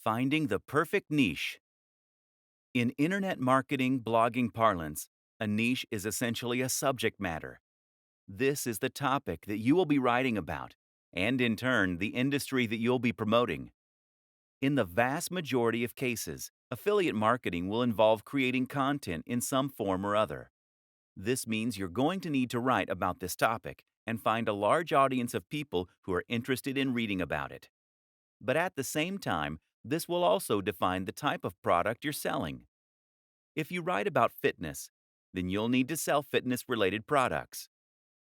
Finding the perfect niche. In internet marketing blogging parlance, a niche is essentially a subject matter. This is the topic that you will be writing about, and in turn, the industry that you'll be promoting. In the vast majority of cases, affiliate marketing will involve creating content in some form or other. This means you're going to need to write about this topic and find a large audience of people who are interested in reading about it. But at the same time, this will also define the type of product you're selling. If you write about fitness, then you'll need to sell fitness-related products.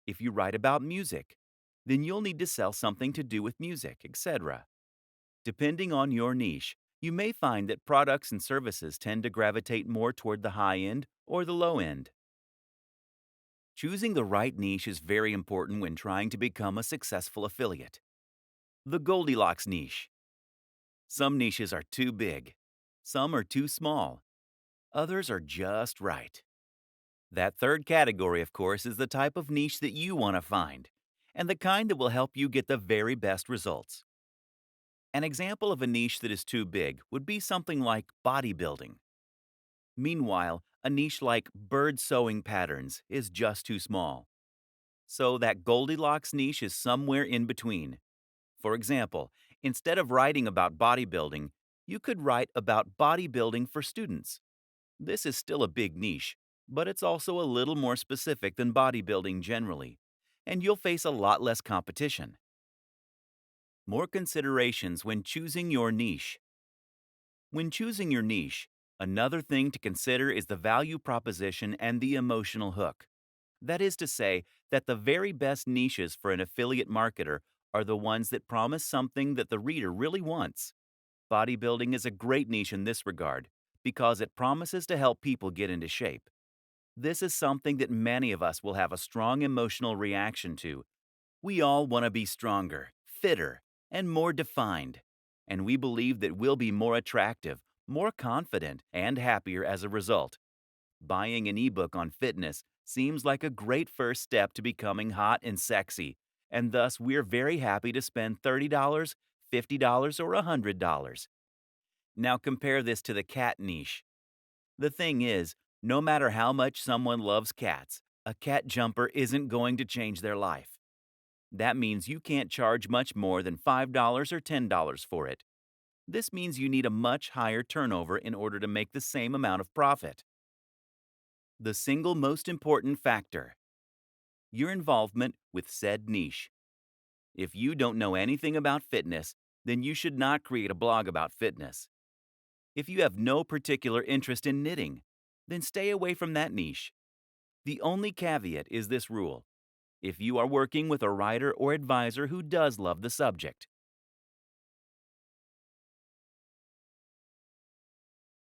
If you write about music, then you'll need to sell something to do with music, etc. Depending on your niche, you may find that products and services tend to gravitate more toward the high end or the low end. Choosing the right niche is very important when trying to become a successful affiliate. The Goldilocks niche. Some niches are too big. Some are too small. Others are just right. That third category, of course, is the type of niche that you want to find, and the kind that will help you get the very best results. An example of a niche that is too big would be something like bodybuilding. Meanwhile, a niche like bird sewing patterns is just too small. So that Goldilocks niche is somewhere in between. For example, instead of writing about bodybuilding, you could write about bodybuilding for students. This is still a big niche, but it's also a little more specific than bodybuilding generally, and you'll face a lot less competition. More considerations when choosing your niche. When choosing your niche, another thing to consider is the value proposition and the emotional hook. That is to say, that the very best niches for an affiliate marketer are the ones that promise something that the reader really wants. Bodybuilding is a great niche in this regard because it promises to help people get into shape. This is something that many of us will have a strong emotional reaction to. We all want to be stronger, fitter, and more defined. And we believe that we'll be more attractive, more confident, and happier as a result. Buying an ebook on fitness seems like a great first step to becoming hot and sexy, and thus we're very happy to spend $30, $50, or $100. Now compare this to the cat niche. The thing is, no matter how much someone loves cats, a cat jumper isn't going to change their life. That means you can't charge much more than $5 or $10 for it. This means you need a much higher turnover in order to make the same amount of profit. The single most important factor: your involvement with said niche. If you don't know anything about fitness, then you should not create a blog about fitness. If you have no particular interest in knitting, then stay away from that niche. The only caveat is this rule: if you are working with a writer or advisor who does love the subject,